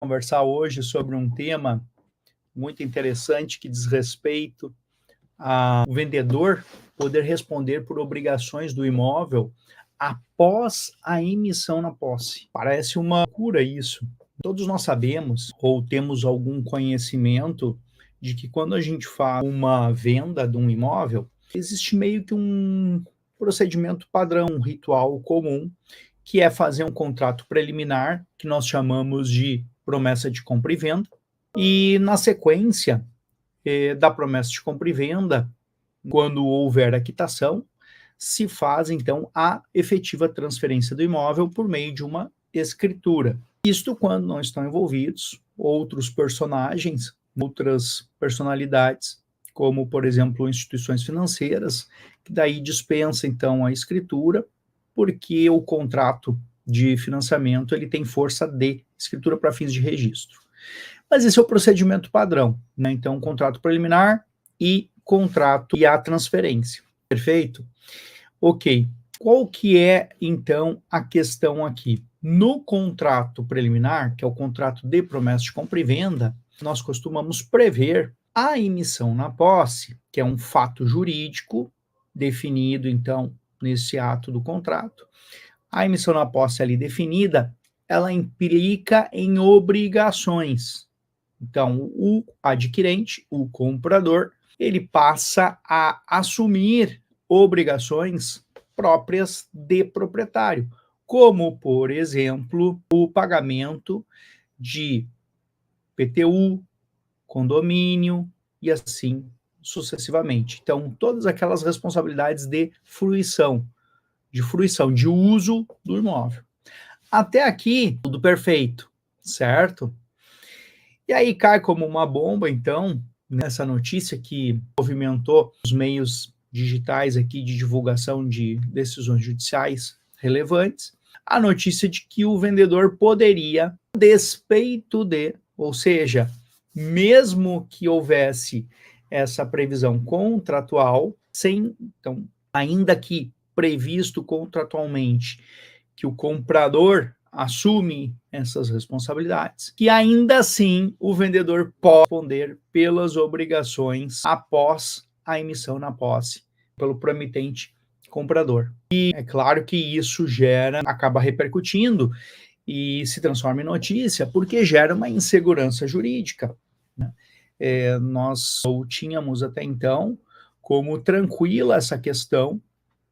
Conversar hoje sobre um tema muito interessante que diz respeito ao vendedor poder responder por obrigações do imóvel após a emissão na posse. Parece uma loucura isso. Todos nós sabemos ou temos algum conhecimento de que quando a gente faz uma venda de um imóvel, existe meio que um procedimento padrão, um ritual comum, que é fazer um contrato preliminar, que nós chamamos de promessa de compra e venda, e na sequência da promessa de compra e venda, quando houver a quitação, se faz então a efetiva transferência do imóvel por meio de uma escritura. Isto quando não estão envolvidos outros personagens, outras personalidades, como por exemplo instituições financeiras, que daí dispensa então a escritura, porque o contrato de financiamento ele tem força de escritura para fins de registro. Mas esse é o procedimento padrão, né? Então, contrato preliminar e contrato e a transferência. Perfeito? Ok. Qual que é, então, a questão aqui? No contrato preliminar, que é o contrato de promessa de compra e venda, nós costumamos prever a emissão na posse, que é um fato jurídico definido, então, nesse ato do contrato. A emissão na posse ali definida, ela implica em obrigações. Então, o adquirente, o comprador, ele passa a assumir obrigações próprias de proprietário, como, por exemplo, o pagamento de PTU, condomínio e assim sucessivamente. Então, todas aquelas responsabilidades de fruição, de uso do imóvel. Até aqui, tudo perfeito, certo? E aí cai como uma bomba, então, nessa notícia que movimentou os meios digitais aqui de divulgação de decisões judiciais relevantes, a notícia de que o vendedor poderia, a despeito de, ou seja, mesmo que houvesse essa previsão contratual, então, ainda que previsto contratualmente que o comprador assume essas responsabilidades, que ainda assim o vendedor pode responder pelas obrigações após a emissão na posse pelo promitente comprador. E é claro que isso acaba repercutindo e se transforma em notícia porque gera uma insegurança jurídica, né? Nós tínhamos até então como tranquila essa questão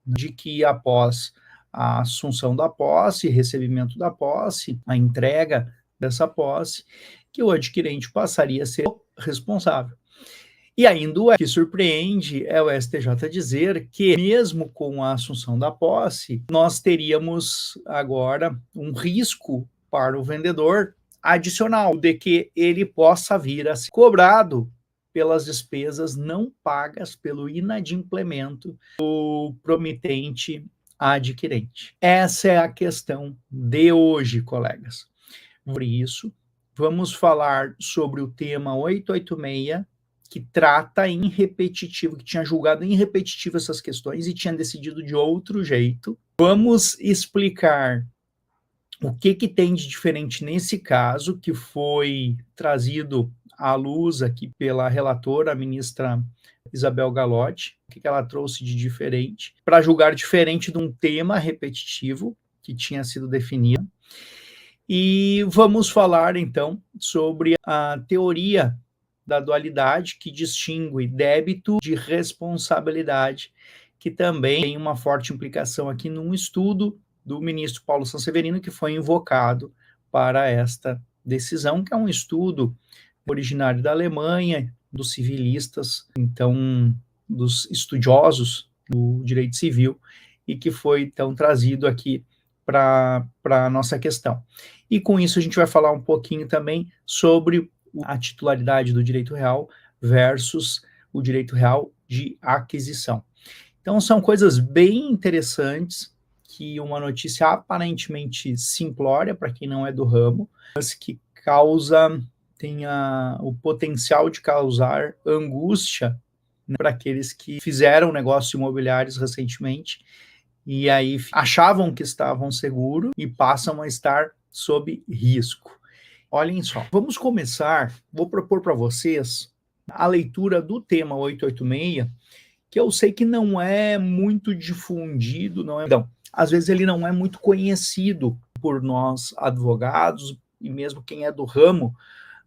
de que após a assunção da posse, recebimento da posse, a entrega dessa posse, que o adquirente passaria a ser o responsável. E ainda o que surpreende é o STJ dizer que, mesmo com a assunção da posse, nós teríamos agora um risco para o vendedor adicional de que ele possa vir a ser cobrado pelas despesas não pagas pelo inadimplemento do promitente adquirente. Essa é a questão de hoje, colegas. Por isso, vamos falar sobre o tema 886, que trata em repetitivo, que tinha julgado em repetitivo essas questões e tinha decidido de outro jeito. Vamos explicar o que tem de diferente nesse caso, que foi trazido à luz aqui pela relatora, a ministra Isabel Galotti, o que ela trouxe de diferente, para julgar diferente de um tema repetitivo que tinha sido definido. E vamos falar, então, sobre a teoria da dualidade que distingue débito de responsabilidade, que também tem uma forte implicação aqui num estudo do ministro Paulo Sanseverino, que foi invocado para esta decisão, que é um estudo originário da Alemanha, dos civilistas, então, dos estudiosos do direito civil, e que foi, então, trazido aqui para a nossa questão. E com isso a gente vai falar um pouquinho também sobre a titularidade do direito real versus o direito real de aquisição. Então, são coisas bem interessantes, que uma notícia aparentemente simplória para quem não é do ramo, mas que tem o potencial de causar angústia, né, para aqueles que fizeram negócios imobiliários recentemente e aí achavam que estavam seguros e passam a estar sob risco. Olhem só, vamos começar, vou propor para vocês a leitura do tema 886, que eu sei que não é muito difundido, não, às vezes ele não é muito conhecido por nós advogados, e mesmo quem é do ramo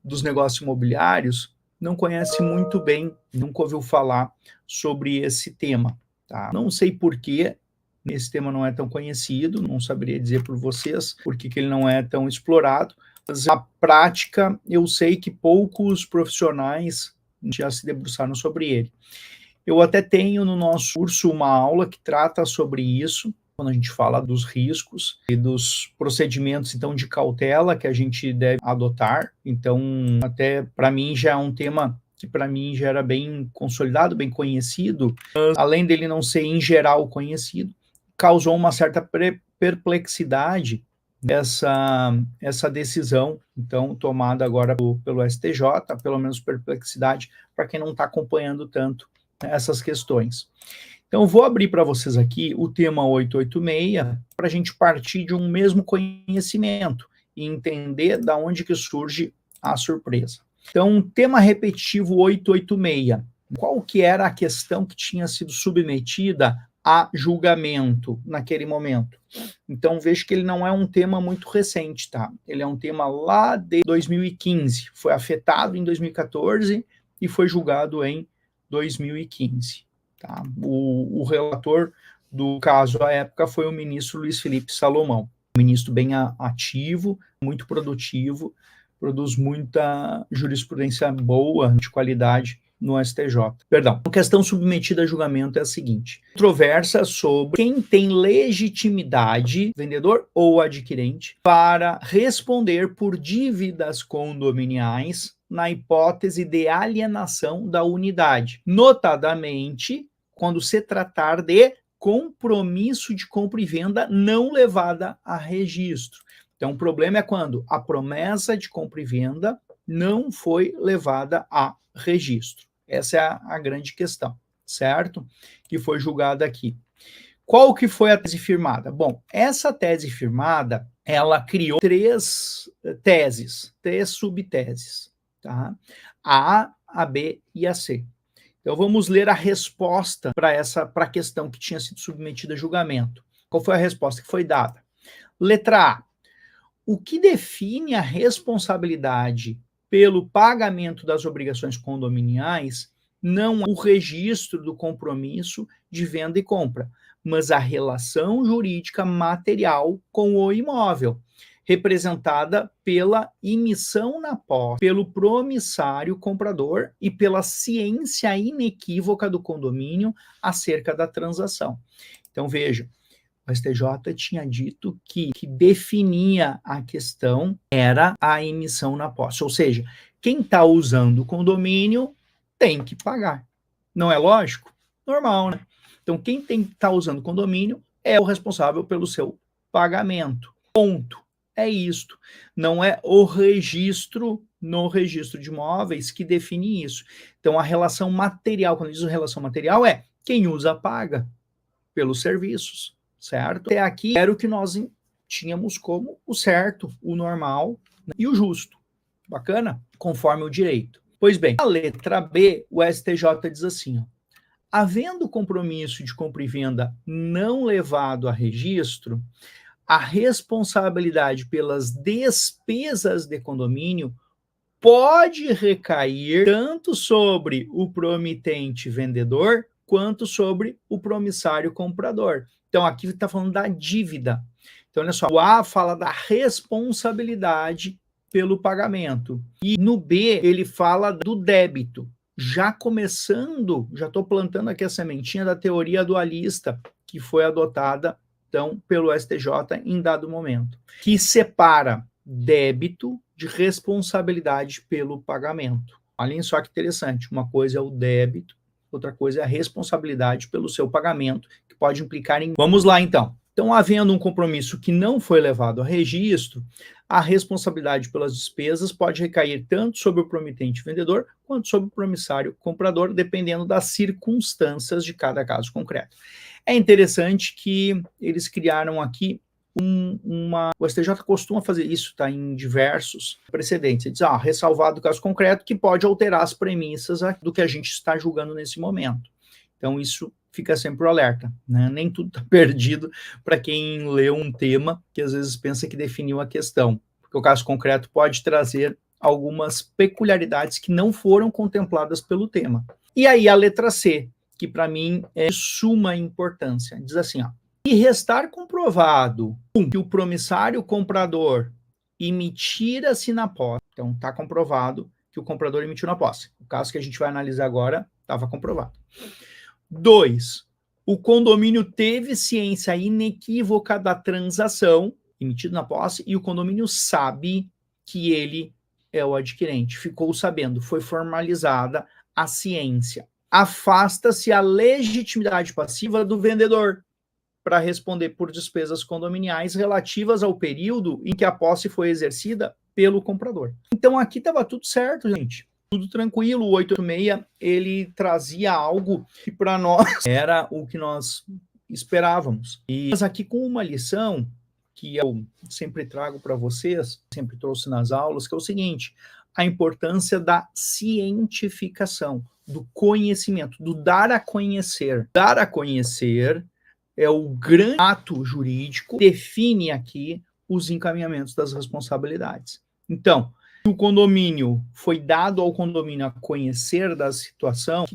dos negócios imobiliários, não conhece muito bem, nunca ouviu falar sobre esse tema. Tá? Não sei por que esse tema não é tão conhecido, não saberia dizer por vocês por que ele não é tão explorado, mas a prática eu sei que poucos profissionais já se debruçaram sobre ele. Eu até tenho no nosso curso uma aula que trata sobre isso, quando a gente fala dos riscos e dos procedimentos, então, de cautela que a gente deve adotar. Então, até para mim já é um tema que para mim já era bem consolidado, bem conhecido, mas, além dele não ser em geral conhecido, causou uma certa perplexidade essa decisão, então, tomada agora pelo STJ, pelo menos perplexidade para quem não está acompanhando tanto essas questões. Então, eu vou abrir para vocês aqui o tema 886 para a gente partir de um mesmo conhecimento e entender da onde que surge a surpresa. Então, tema repetitivo 886. Qual que era a questão que tinha sido submetida a julgamento naquele momento? Então, vejo que ele não é um tema muito recente, tá? Ele é um tema lá de 2015, foi afetado em 2014 e foi julgado em 2015. Tá? O relator do caso à época foi o ministro Luiz Felipe Salomão, um ministro bem ativo, muito produtivo, produz muita jurisprudência boa, de qualidade, no STJ. Perdão, a questão submetida a julgamento é a seguinte: controversa sobre quem tem legitimidade, vendedor ou adquirente, para responder por dívidas condominiais na hipótese de alienação da unidade, notadamente quando se tratar de compromisso de compra e venda não levada a registro. Então, o problema é quando a promessa de compra e venda não foi levada a registro. Essa é a grande questão, certo? Que foi julgada aqui. Qual que foi a tese firmada? Bom, essa tese firmada, ela criou três subteses, tá? A B e a C. Então, vamos ler a resposta para a questão que tinha sido submetida a julgamento. Qual foi a resposta que foi dada? Letra A. O que define a responsabilidade pelo pagamento das obrigações condominiais não é o registro do compromisso de venda e compra, mas a relação jurídica material com o imóvel, representada pela emissão na posse, pelo promissário comprador e pela ciência inequívoca do condomínio acerca da transação. Então, veja, o STJ tinha dito que definia a questão era a emissão na posse, ou seja, quem está usando o condomínio tem que pagar. Não é lógico? Normal, né? Então, quem está usando o condomínio é o responsável pelo seu pagamento. Ponto. É isto. Não é o registro no registro de imóveis que define isso. Então, a relação material, quando diz relação material, é quem usa paga pelos serviços. Certo? Até aqui era o que nós tínhamos como o certo, o normal, né, e o justo. Bacana? Conforme o direito. Pois bem, a letra B, o STJ diz assim, ó, havendo compromisso de compra e venda não levado a registro, a responsabilidade pelas despesas de condomínio pode recair tanto sobre o promitente vendedor quanto sobre o promissário comprador. Então, aqui está falando da dívida. Então, olha só, o A fala da responsabilidade pelo pagamento. E no B, ele fala do débito. Já começando, já estou plantando aqui a sementinha da teoria dualista, que foi adotada, então, pelo STJ em dado momento, que separa débito de responsabilidade pelo pagamento. Olhem só que interessante, uma coisa é o débito, outra coisa é a responsabilidade pelo seu pagamento, que pode implicar em... Vamos lá, então. Então, havendo um compromisso que não foi levado a registro, a responsabilidade pelas despesas pode recair tanto sobre o promitente vendedor quanto sobre o promissário comprador, dependendo das circunstâncias de cada caso concreto. É interessante que eles criaram aqui o STJ costuma fazer isso, está em diversos precedentes. Ele diz, ressalvado o caso concreto, que pode alterar as premissas do que a gente está julgando nesse momento. Então, isso fica sempre o alerta, né? Nem tudo está perdido para quem lê um tema que às vezes pensa que definiu a questão, porque o caso concreto pode trazer algumas peculiaridades que não foram contempladas pelo tema. E aí a letra C, que para mim é de suma importância, diz assim, se restar comprovado que o promissário comprador emitira-se na posse, então está comprovado que o comprador emitiu na posse. O caso que a gente vai analisar agora estava comprovado. 2, o condomínio teve ciência inequívoca da transação emitida na posse e o condomínio sabe que ele é o adquirente. Ficou sabendo, foi formalizada a ciência. Afasta-se a legitimidade passiva do vendedor para responder por despesas condominiais relativas ao período em que a posse foi exercida pelo comprador. Então aqui estava tudo certo, gente. Tudo tranquilo, o 886, ele trazia algo que para nós era o que nós esperávamos. Mas aqui com uma lição que eu sempre trago para vocês, sempre trouxe nas aulas, que é o seguinte, a importância da cientificação, do conhecimento, do dar a conhecer. Dar a conhecer é o grande ato jurídico que define aqui os encaminhamentos das responsabilidades. Então, se o condomínio foi dado ao condomínio a conhecer da situação, o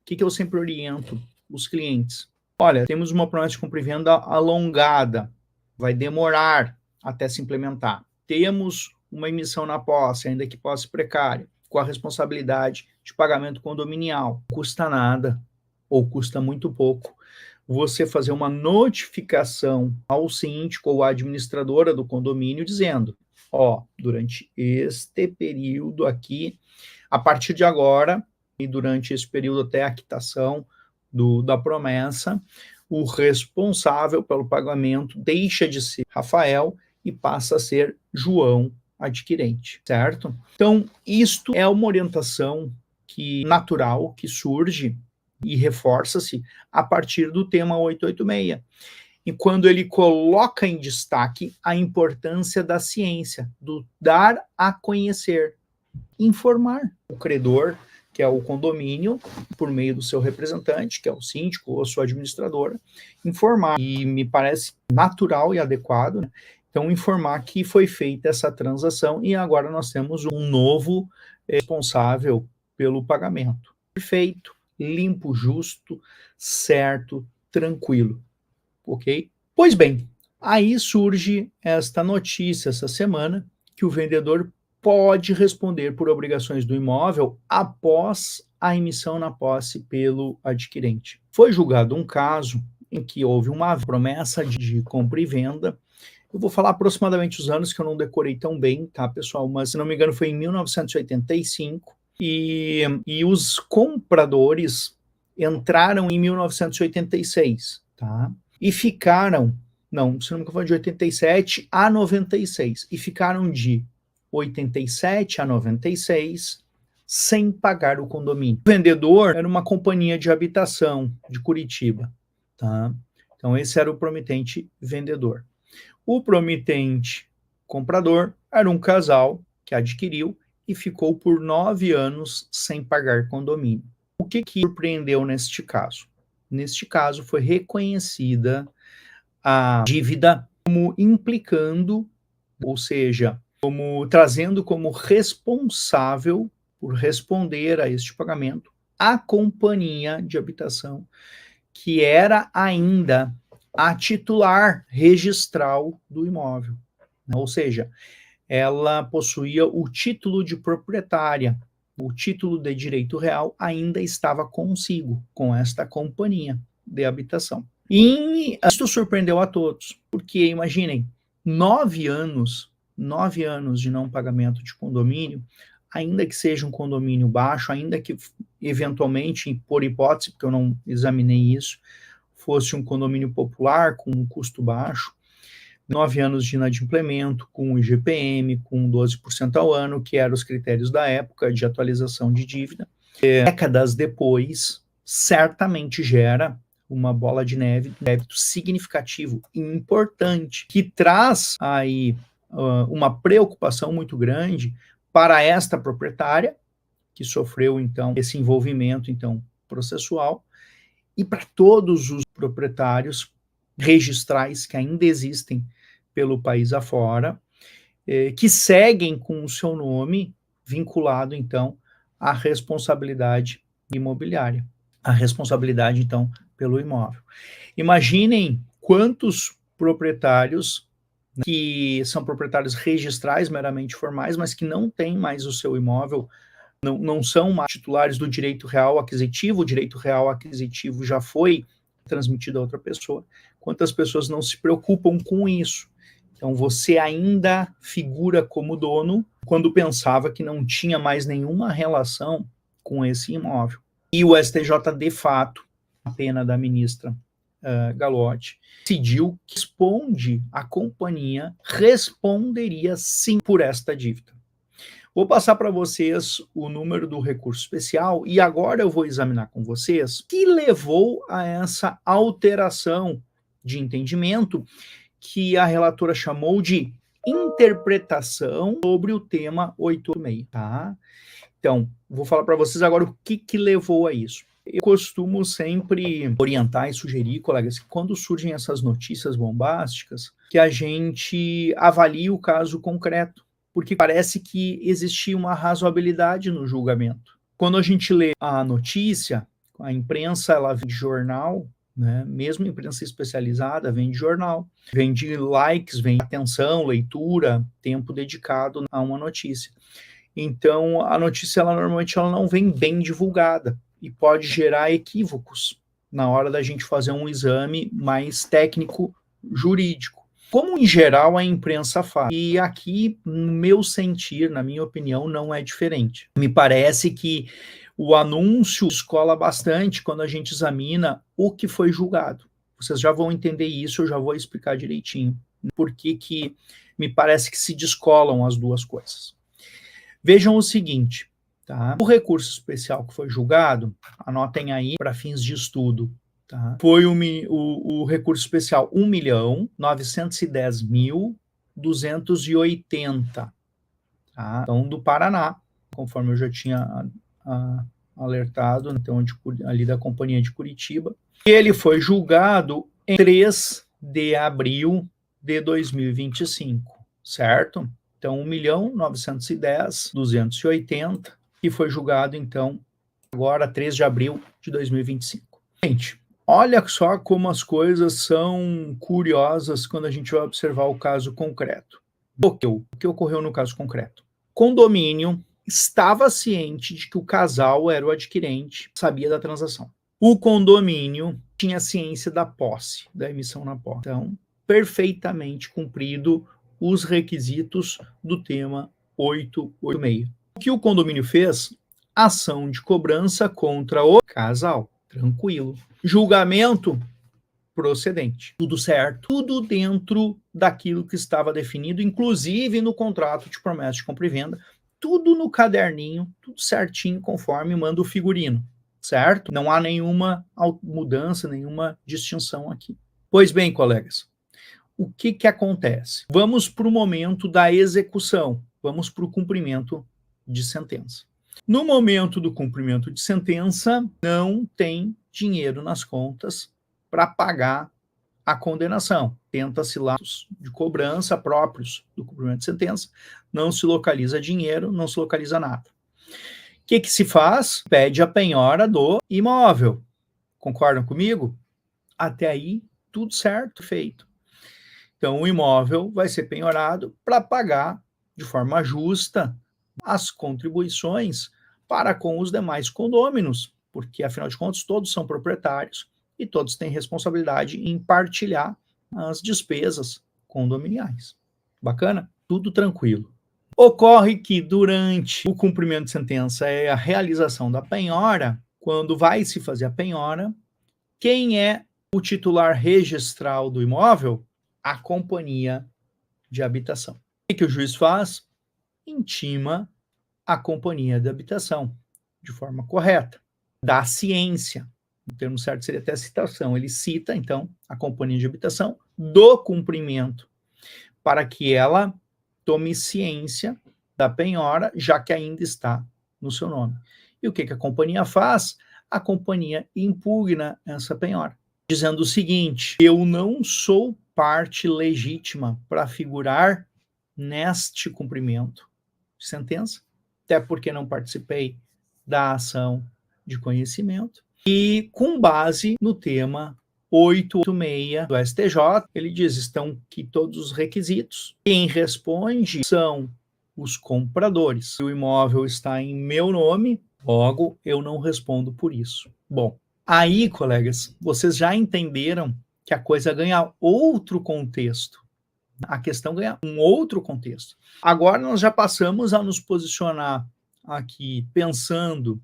que eu sempre oriento os clientes? Olha, temos uma promessa de compra e venda alongada, vai demorar até se implementar. Temos uma emissão na posse, ainda que posse precária, com a responsabilidade de pagamento condominial. Não custa nada, ou custa muito pouco, você fazer uma notificação ao síndico ou à administradora do condomínio dizendo, durante este período aqui, a partir de agora, e durante esse período até a quitação da promessa, o responsável pelo pagamento deixa de ser Rafael e passa a ser João, adquirente, certo? Então, isto é uma orientação natural que surge e reforça-se a partir do tema 886. E quando ele coloca em destaque a importância da ciência, do dar a conhecer, informar o credor, que é o condomínio, por meio do seu representante, que é o síndico ou a sua administradora, informar. E me parece natural e adequado, né? Então, informar que foi feita essa transação e agora nós temos um novo responsável pelo pagamento. Perfeito, limpo, justo, certo, tranquilo. Ok? Pois bem, aí surge esta notícia essa semana que o vendedor pode responder por obrigações do imóvel após a emissão na posse pelo adquirente. Foi julgado um caso em que houve uma promessa de compra e venda. Eu vou falar aproximadamente os anos que eu não decorei tão bem, tá, pessoal? Mas, se não me engano, foi em 1985 e os compradores entraram em 1986, tá? E ficaram, não, se não me engano, foi de 87 a 96, e ficaram de 87 a 96 sem pagar o condomínio. O vendedor era uma companhia de habitação de Curitiba, tá? Então, esse era o promitente vendedor. O promitente comprador era um casal que adquiriu e ficou por 9 anos sem pagar condomínio. O que surpreendeu neste caso? Neste caso, foi reconhecida a dívida como implicando, ou seja, como trazendo como responsável por responder a este pagamento a companhia de habitação, que era ainda a titular registral do imóvel, né? Ou seja, ela possuía o título de proprietária, o título de direito real ainda estava consigo, com esta companhia de habitação. E isso surpreendeu a todos, porque imaginem, 9 anos de não pagamento de condomínio, ainda que seja um condomínio baixo, ainda que eventualmente, por hipótese, porque eu não examinei isso, fosse um condomínio popular com um custo baixo, 9 anos de inadimplemento, com IGPM, com 12% ao ano, que eram os critérios da época de atualização de dívida. Décadas depois, certamente gera uma bola de neve, débito significativo e importante, que traz aí uma preocupação muito grande para esta proprietária, que sofreu, então, esse envolvimento, então, processual, e para todos os proprietários registrais que ainda existem pelo país afora, que seguem com o seu nome vinculado, então, à responsabilidade imobiliária, a responsabilidade, então, pelo imóvel. Imaginem quantos proprietários que são proprietários registrais meramente formais, mas que não têm mais o seu imóvel, não são mais titulares do direito real aquisitivo, o direito real aquisitivo já foi transmitido a outra pessoa. Quantas pessoas não se preocupam com isso? Então, você ainda figura como dono quando pensava que não tinha mais nenhuma relação com esse imóvel. E o STJ, de fato, a pena da ministra Galotti, decidiu que a companhia responderia sim por esta dívida. Vou passar para vocês o número do recurso especial e agora eu vou examinar com vocês o que levou a essa alteração de entendimento que a relatora chamou de interpretação sobre o tema 886, tá? Então, vou falar para vocês agora o que levou a isso. Eu costumo sempre orientar e sugerir, colegas, que quando surgem essas notícias bombásticas, que a gente avalie o caso concreto, porque parece que existia uma razoabilidade no julgamento. Quando a gente lê a notícia, a imprensa, ela vem de jornal, né? Mesmo imprensa especializada, vem de jornal, vem de likes, vem de atenção, leitura, tempo dedicado a uma notícia. Então, a notícia, normalmente, ela não vem bem divulgada e pode gerar equívocos na hora da gente fazer um exame mais técnico jurídico. Como, em geral, a imprensa faz. E aqui, no meu sentir, na minha opinião, não é diferente. Me parece que o anúncio descola bastante quando a gente examina o que foi julgado. Vocês já vão entender isso, eu já vou explicar direitinho por que me parece que se descolam as duas coisas. Vejam o seguinte, tá? O recurso especial que foi julgado, anotem aí para fins de estudo, tá? Foi o recurso especial 1.910.280, tá? Então, do Paraná, conforme eu já tinha alertado, então, ali da Companhia de Curitiba. Ele foi julgado em 3 de abril de 2025, certo? Então, 1.910.280, que foi julgado, então, agora 3 de abril de 2025. Gente, olha só como as coisas são curiosas quando a gente vai observar o caso concreto. O que ocorreu no caso concreto? Condomínio estava ciente de que o casal era o adquirente, sabia da transação. O condomínio tinha ciência da posse, da emissão na posse. Então, perfeitamente cumprido os requisitos do tema 886. O que o condomínio fez? Ação de cobrança contra o casal. Tranquilo. Julgamento procedente. Tudo certo. Tudo dentro daquilo que estava definido, inclusive no contrato de promessa de compra e venda. Tudo no caderninho, tudo certinho, conforme manda o figurino. Certo? Não há nenhuma mudança, nenhuma distinção aqui. Pois bem, colegas, o que acontece? Vamos para o momento da execução, vamos para o cumprimento de sentença. No momento do cumprimento de sentença, não tem dinheiro nas contas para pagar a condenação. Tenta-se lá de cobrança próprios do cumprimento de sentença, não se localiza dinheiro, não se localiza nada. O que se faz? Pede a penhora do imóvel. Concordam comigo? Até aí, tudo certo, feito. Então, o imóvel vai ser penhorado para pagar de forma justa as contribuições para com os demais condôminos, porque, afinal de contas, todos são proprietários e todos têm responsabilidade em partilhar as despesas condominiais. Bacana? Tudo tranquilo. Ocorre que, durante o cumprimento de sentença e a realização da penhora, quando vai se fazer a penhora, quem é o titular registral do imóvel? A companhia de habitação. O que o juiz faz? Intima a companhia de habitação de forma correta, dá ciência o termo certo seria até citação, ele cita, então, a companhia de habitação do cumprimento, para que ela tome ciência da penhora, já que ainda está no seu nome. E o que a companhia faz? A companhia impugna essa penhora, dizendo o seguinte: eu não sou parte legítima para figurar neste cumprimento de sentença, até porque não participei da ação de conhecimento, e com base no tema 886 do STJ, ele diz: estão aqui todos os requisitos. Quem responde são os compradores. O imóvel está em meu nome, logo eu não respondo por isso. Bom, aí, colegas, vocês já entenderam que a coisa ganha outro contexto. A questão ganha um outro contexto. Agora nós já passamos a nos posicionar aqui pensando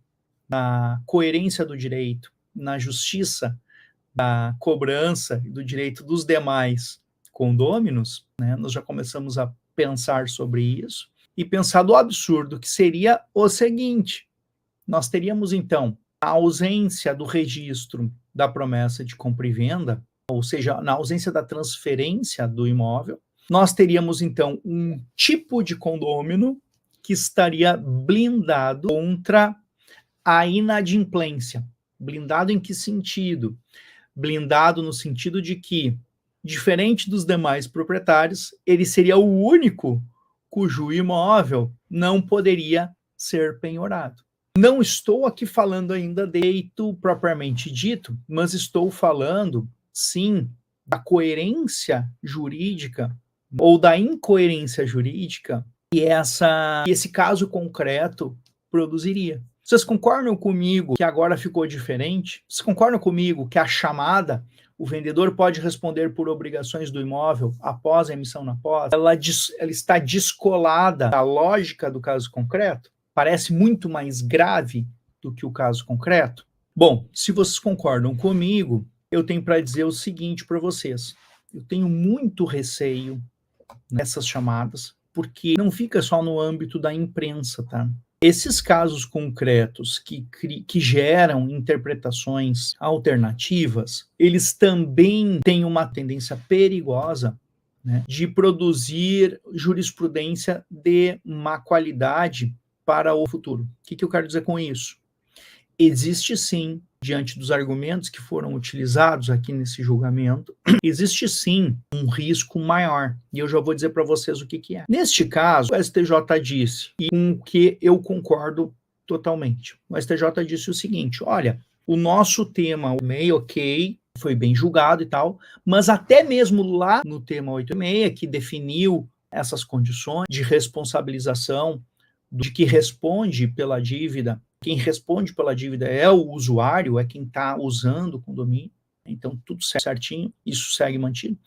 na coerência do direito, na justiça da cobrança e do direito dos demais condôminos, né? Nós já começamos a pensar sobre isso e pensar do absurdo que seria o seguinte: nós teríamos então a ausência do registro da promessa de compra e venda, ou seja, na ausência da transferência do imóvel, nós teríamos então um tipo de condômino que estaria blindado contra a inadimplência. Blindado em que sentido? Blindado no sentido de que, diferente dos demais proprietários, ele seria o único cujo imóvel não poderia ser penhorado. Não estou aqui falando ainda de direito propriamente dito, mas estou falando, sim, da coerência jurídica ou da incoerência jurídica que esse caso concreto produziria. Vocês concordam comigo que agora ficou diferente? Vocês concordam comigo que a chamada, o vendedor pode responder por obrigações do imóvel após a emissão na posse, ela está descolada da lógica do caso concreto? Parece muito mais grave do que o caso concreto? Bom, se vocês concordam comigo, eu tenho para dizer o seguinte para vocês. Eu tenho muito receio nessas chamadas, porque não fica só no âmbito da imprensa, tá? Esses casos concretos que geram interpretações alternativas, eles também têm uma tendência perigosa, né, de produzir jurisprudência de má qualidade para o futuro. O que eu quero dizer com isso? Existe sim, diante dos argumentos que foram utilizados aqui nesse julgamento, existe sim um risco maior. E eu já vou dizer para vocês o que é. Neste caso, o STJ disse, e com que eu concordo totalmente. O STJ disse o seguinte: olha, o nosso tema, o MEI, ok, foi bem julgado e tal, mas até mesmo lá no tema 86, que definiu essas condições de responsabilização de que responde pela dívida, quem responde pela dívida é o usuário, é quem está usando o condomínio, então tudo certinho, isso segue mantido.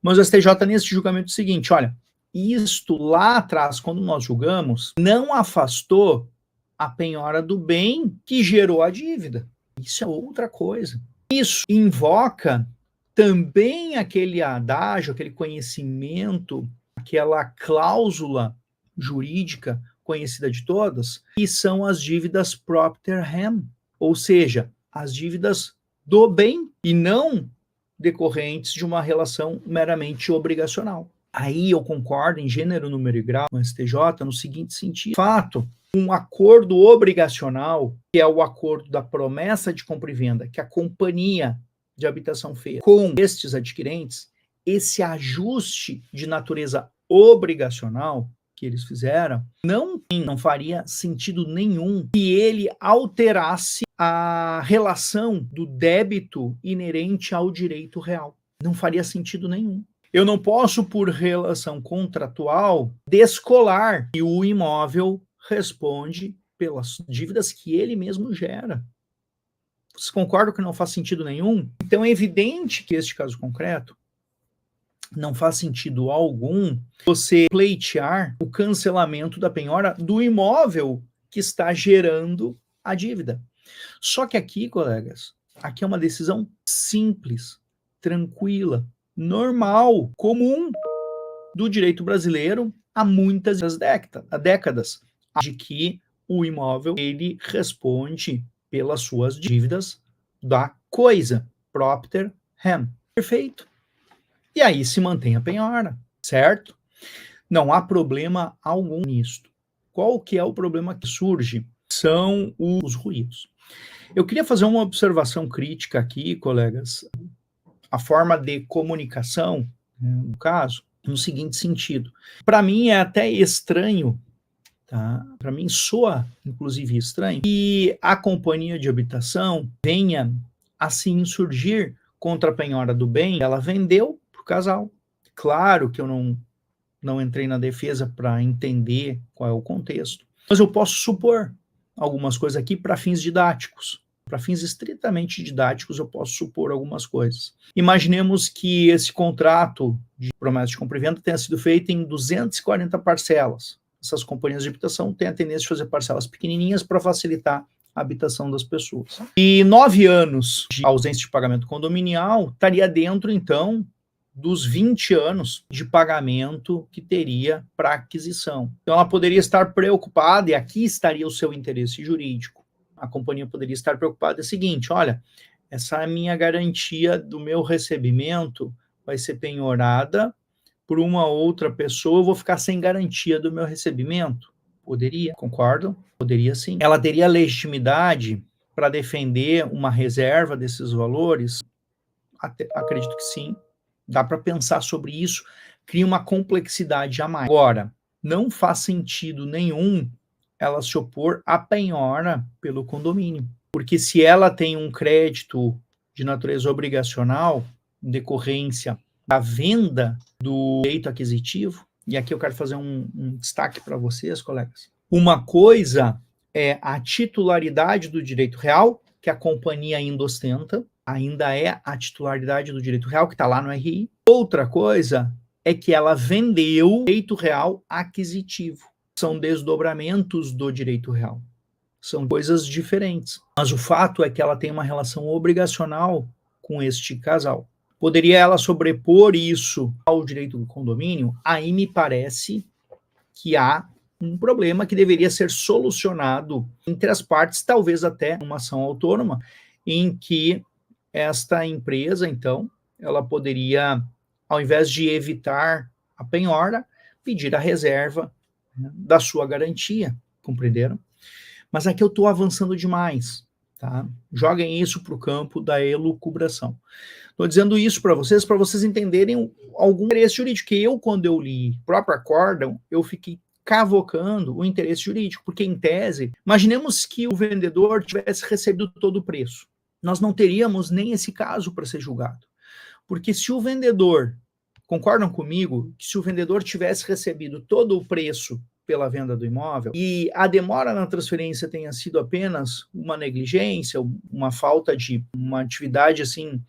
Mas o STJ nesse julgamento é o seguinte: olha, isto lá atrás, quando nós julgamos, não afastou a penhora do bem que gerou a dívida. Isso é outra coisa. Isso invoca também aquele adágio, aquele conhecimento, aquela cláusula jurídica conhecida de todas, que são as dívidas propter rem, ou seja, as dívidas do bem e não decorrentes de uma relação meramente obrigacional. Aí eu concordo em gênero, número e grau com o STJ no seguinte sentido: fato, um acordo obrigacional, que é o acordo da promessa de compra e venda que a companhia de habitação fez com estes adquirentes, esse ajuste de natureza obrigacional que eles fizeram, não faria sentido nenhum que ele alterasse a relação do débito inerente ao direito real. Não faria sentido nenhum. Eu não posso, por relação contratual, descolar que o imóvel responde pelas dívidas que ele mesmo gera. Vocês concordam que não faz sentido nenhum? Então é evidente que este caso concreto não faz sentido algum você pleitear o cancelamento da penhora do imóvel que está gerando a dívida. Só que aqui, colegas, aqui é uma decisão simples, tranquila, normal, comum do direito brasileiro há muitas décadas, de que o imóvel ele responde pelas suas dívidas da coisa, propter rem. Perfeito. E aí se mantém a penhora, certo? Não há problema algum nisto. Qual que é o problema que surge? São os ruídos. Eu queria fazer uma observação crítica aqui, colegas. A forma de comunicação, no caso, no seguinte sentido. Para mim é até estranho, tá? Para mim soa, inclusive, estranho, que a companhia de habitação venha a se insurgir contra a penhora do bem. Ela vendeu para o casal. Claro que eu não entrei na defesa para entender qual é o contexto, mas eu posso supor algumas coisas aqui para fins didáticos. Para fins estritamente didáticos, eu posso supor algumas coisas. Imaginemos que esse contrato de promessa de compra e venda tenha sido feito em 240 parcelas. Essas companhias de habitação têm a tendência de fazer parcelas pequenininhas para facilitar a habitação das pessoas. E 9 anos de ausência de pagamento condominial estaria dentro, então, dos 20 anos de pagamento que teria para aquisição. Então, ela poderia estar preocupada, e aqui estaria o seu interesse jurídico. A companhia poderia estar preocupada, é o seguinte, olha, essa é a minha garantia do meu recebimento vai ser penhorada por uma outra pessoa, eu vou ficar sem garantia do meu recebimento? Poderia, concordam? Poderia sim. Ela teria legitimidade para defender uma reserva desses valores? Acredito que sim. Dá para pensar sobre isso, cria uma complexidade a mais. Agora, não faz sentido nenhum ela se opor à penhora pelo condomínio, porque se ela tem um crédito de natureza obrigacional, em decorrência da venda do direito aquisitivo, e aqui eu quero fazer um destaque para vocês, colegas. Uma coisa é a titularidade do direito real, que a companhia ainda ostenta, ainda é a titularidade do direito real, que está lá no RI. Outra coisa é que ela vendeu o direito real aquisitivo. São desdobramentos do direito real. São coisas diferentes. Mas o fato é que ela tem uma relação obrigacional com este casal. Poderia ela sobrepor isso ao direito do condomínio? Aí me parece que há um problema que deveria ser solucionado entre as partes, talvez até uma ação autônoma, em que esta empresa, então, ela poderia, ao invés de evitar a penhora, pedir a reserva, né, da sua garantia, compreenderam? Mas aqui eu estou avançando demais, tá? Joguem isso para o campo da elucubração. Estou dizendo isso para vocês entenderem algum interesse jurídico, que eu, quando eu li o próprio acórdão, eu fiquei cavocando o interesse jurídico, porque em tese, imaginemos que o vendedor tivesse recebido todo o preço. Nós não teríamos nem esse caso para ser julgado. Porque se o vendedor, concordam comigo, que se o vendedor tivesse recebido todo o preço pela venda do imóvel e a demora na transferência tenha sido apenas uma negligência, uma falta de uma atividade assim,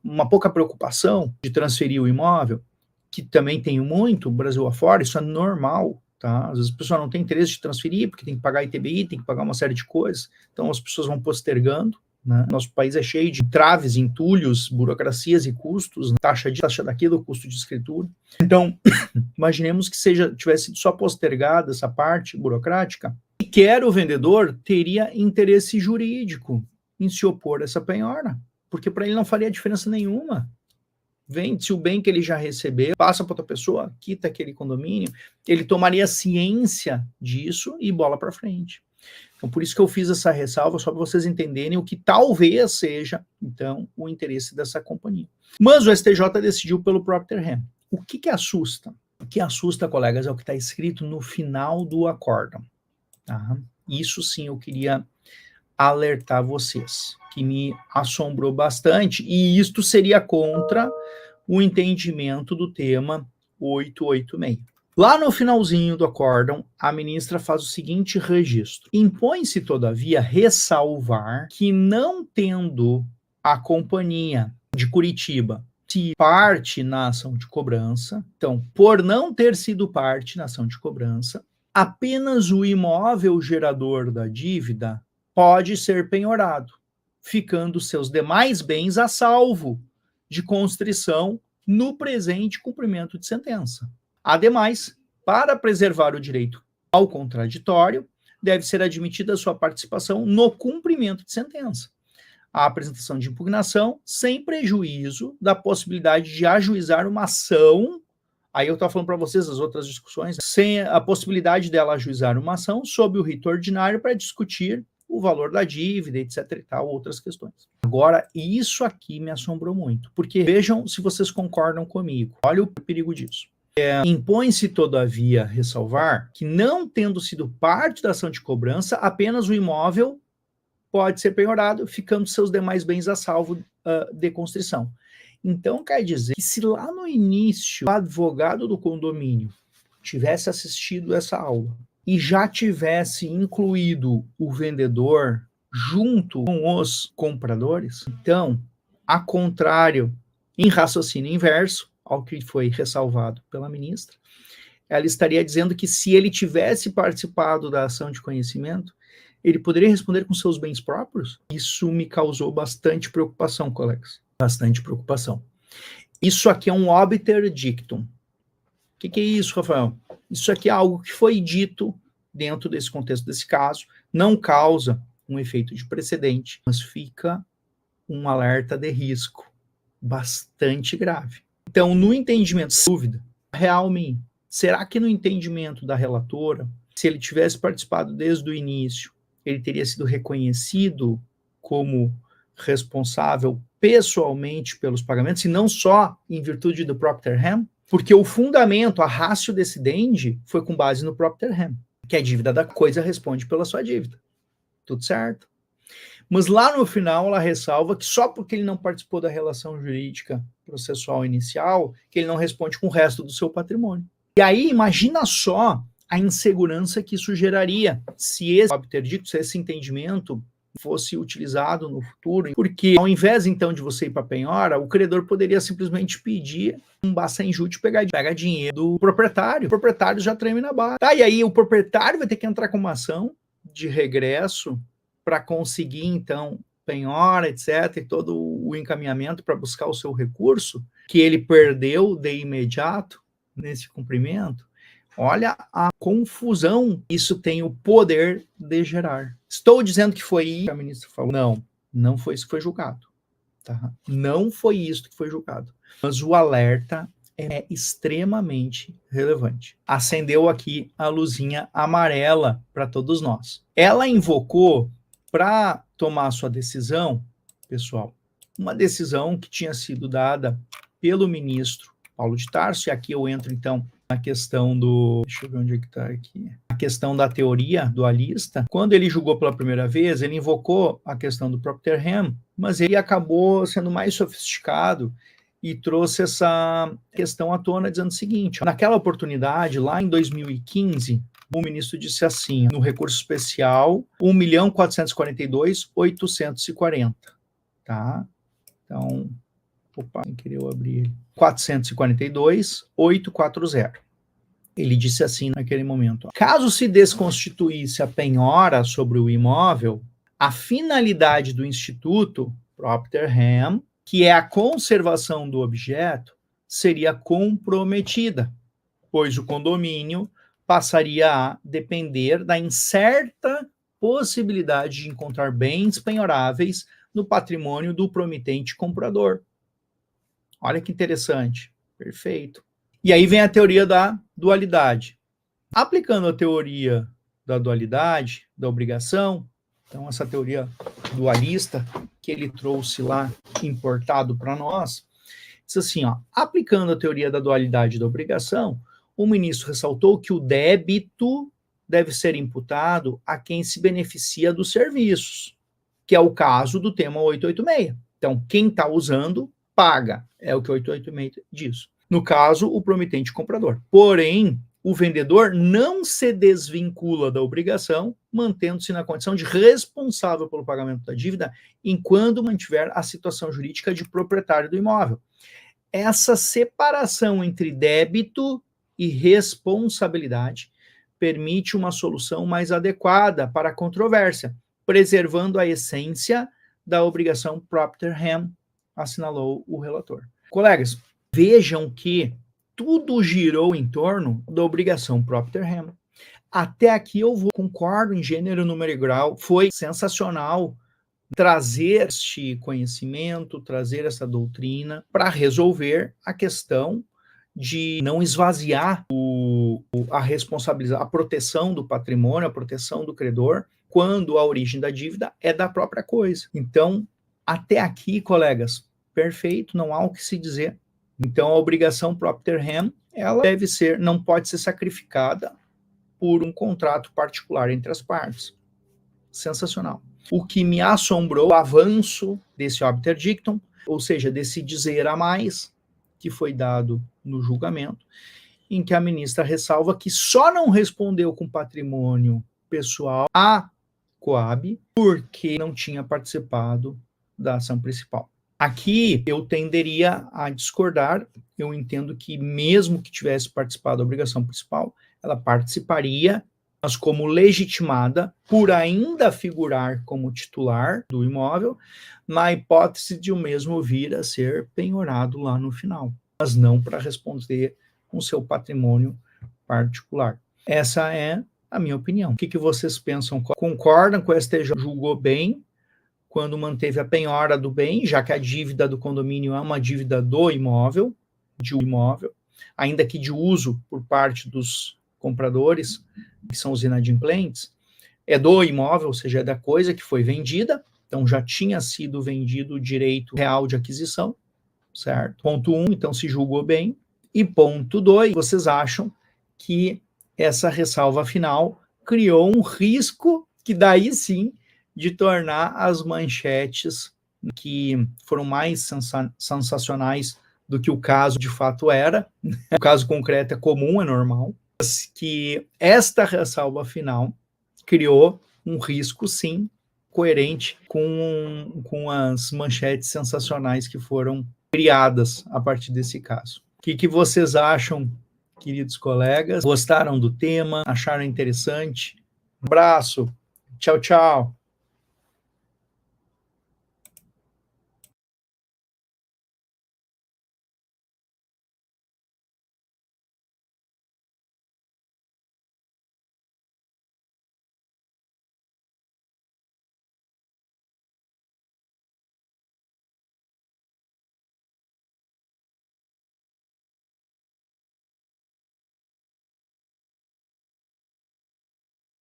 uma pouca preocupação de transferir o imóvel, que também tem muito, Brasil afora, isso é normal, tá? Às vezes a pessoa não tem interesse de transferir, porque tem que pagar ITBI, tem que pagar uma série de coisas, então as pessoas vão postergando, né? Nosso país é cheio de traves, entulhos, burocracias e custos, né? Taxa disso, taxa daquilo, custo de escritura. Então, imaginemos que tivesse sido só postergada essa parte burocrática, e quer o vendedor teria interesse jurídico em se opor a essa penhora, porque para ele não faria diferença nenhuma. Vende-se o bem que ele já recebeu, passa para outra pessoa, quita aquele condomínio, ele tomaria ciência disso e bola para frente. Então, por isso que eu fiz essa ressalva, só para vocês entenderem o que talvez seja, então, o interesse dessa companhia. Mas o STJ decidiu pelo propter rem. O que assusta? O que assusta, colegas, é o que está escrito no final do acórdão. Tá? Isso sim eu queria alertar vocês, que me assombrou bastante, e isto seria contra o entendimento do tema 886. Lá no finalzinho do acórdão, a ministra faz o seguinte registro: impõe-se, todavia, ressalvar que, não tendo a companhia de Curitiba sido parte na ação de cobrança, então, por não ter sido parte na ação de cobrança, apenas o imóvel gerador da dívida pode ser penhorado, ficando seus demais bens a salvo de constrição no presente cumprimento de sentença. Ademais, para preservar o direito ao contraditório, deve ser admitida a sua participação no cumprimento de sentença. a apresentação de impugnação sem prejuízo da possibilidade de ajuizar uma ação. Aí eu estou falando para vocês as outras discussões, sem a possibilidade dela ajuizar uma ação sob o rito ordinário para discutir o valor da dívida, etc. e tal, outras questões. Agora, isso aqui me assombrou muito, porque vejam se vocês concordam comigo. Olha o perigo disso. Impõe-se, todavia, ressalvar que, não tendo sido parte da ação de cobrança, apenas o imóvel pode ser penhorado, ficando seus demais bens a salvo de constrição. Então, quer dizer que se lá no início o advogado do condomínio tivesse assistido essa aula e já tivesse incluído o vendedor junto com os compradores, então, a contrário, em raciocínio inverso ao que foi ressalvado pela ministra, ela estaria dizendo que se ele tivesse participado da ação de conhecimento, ele poderia responder com seus bens próprios? Isso me causou bastante preocupação, colegas. Bastante preocupação. Isso aqui é um obiter dictum. O que é isso, Rafael? Isso aqui é algo que foi dito dentro desse contexto desse caso, não causa um efeito de precedente, mas fica um alerta de risco bastante grave. Então, no entendimento, sem dúvida, realmente, será que no entendimento da relatora, se ele tivesse participado desde o início, ele teria sido reconhecido como responsável pessoalmente pelos pagamentos, e não só em virtude do propter rem? Porque o fundamento, a ratio decidendi, foi com base no propter rem, que a dívida da coisa responde pela sua dívida. Tudo certo? Mas lá no final ela ressalva que só porque ele não participou da relação jurídica processual inicial, que ele não responde com o resto do seu patrimônio. E aí, imagina só a insegurança que isso geraria se esse obter dictum, se esse entendimento fosse utilizado no futuro, porque ao invés então de você ir para a penhora, o credor poderia simplesmente pedir um basta injútil pega dinheiro do proprietário. O proprietário já treme na barra. Tá, e aí o proprietário vai ter que entrar com uma ação de regresso para conseguir então penhora, etc, e todo o encaminhamento para buscar o seu recurso, que ele perdeu de imediato nesse cumprimento. Olha a confusão que isso tem o poder de gerar. Estou dizendo que foi isso que a ministra falou? Não, não foi isso que foi julgado. Tá? Não foi isso que foi julgado. Mas o alerta é extremamente relevante. Acendeu aqui a luzinha amarela para todos nós. Ela invocou, para tomar sua decisão, pessoal, uma decisão que tinha sido dada pelo ministro Paulo de Tarso, e aqui eu entro então na questão do, deixa eu ver onde é que está aqui, a questão da teoria dualista. Quando ele julgou pela primeira vez, ele invocou a questão do propter rem, mas ele acabou sendo mais sofisticado e trouxe essa questão à tona dizendo o seguinte: naquela oportunidade, lá em 2015, o ministro disse assim, no recurso especial 1.442.840, tá? Então, opa, sem querer eu abrir ele. 442.840. Ele disse assim naquele momento: caso se desconstituísse a penhora sobre o imóvel, a finalidade do instituto propter rem, que é a conservação do objeto, seria comprometida, pois o condomínio passaria a depender da incerta possibilidade de encontrar bens penhoráveis no patrimônio do promitente comprador. Olha que interessante. Perfeito. E aí vem a teoria da dualidade. Aplicando a teoria da dualidade, da obrigação, então essa teoria dualista que ele trouxe lá, importado para nós, diz assim, ó, aplicando a teoria da dualidade da obrigação, o ministro ressaltou que o débito deve ser imputado a quem se beneficia dos serviços, que é o caso do tema 886. Então, quem está usando, paga. É o que o 886 diz. No caso, o promitente comprador. Porém, o vendedor não se desvincula da obrigação, mantendo-se na condição de responsável pelo pagamento da dívida, enquanto mantiver a situação jurídica de proprietário do imóvel. Essa separação entre débito e responsabilidade permite uma solução mais adequada para a controvérsia, preservando a essência da obrigação propter rem, assinalou o relator. Colegas, vejam que tudo girou em torno da obrigação propter rem. Até aqui eu concordo em gênero, número e grau, foi sensacional trazer este conhecimento, trazer essa doutrina para resolver a questão de não esvaziar a responsabilidade, a proteção do patrimônio, a proteção do credor, quando a origem da dívida é da própria coisa. Então, até aqui, colegas, perfeito, não há o que se dizer. Então, a obrigação propter rem, ela deve ser, não pode ser sacrificada por um contrato particular entre as partes. Sensacional. O que me assombrou, o avanço desse obter dictum, ou seja, desse dizer a mais que foi dado no julgamento, em que a ministra ressalva que só não respondeu com patrimônio pessoal a Coab porque não tinha participado da ação principal. Aqui eu tenderia a discordar, eu entendo que mesmo que tivesse participado da obrigação principal, ela participaria, mas como legitimada por ainda figurar como titular do imóvel, na hipótese de o mesmo vir a ser penhorado lá no final, mas não para responder com seu patrimônio particular. Essa é a minha opinião. O que vocês pensam? Concordam com o STJ julgou bem quando manteve a penhora do bem, já que a dívida do condomínio é uma dívida do imóvel, ainda que de uso por parte dos compradores, que são os inadimplentes, é do imóvel, ou seja, é da coisa que foi vendida, então já tinha sido vendido o direito real de aquisição, certo? Ponto 1, então se julgou bem. E ponto 2, vocês acham que essa ressalva final criou um risco que daí sim de tornar as manchetes que foram mais sensacionais do que o caso de fato era. O caso concreto é comum, é normal, mas que esta ressalva final criou um risco, sim, coerente com as manchetes sensacionais que foram criadas a partir desse caso. O que vocês acham, queridos colegas? Gostaram do tema? Acharam interessante? Um abraço. Tchau, tchau.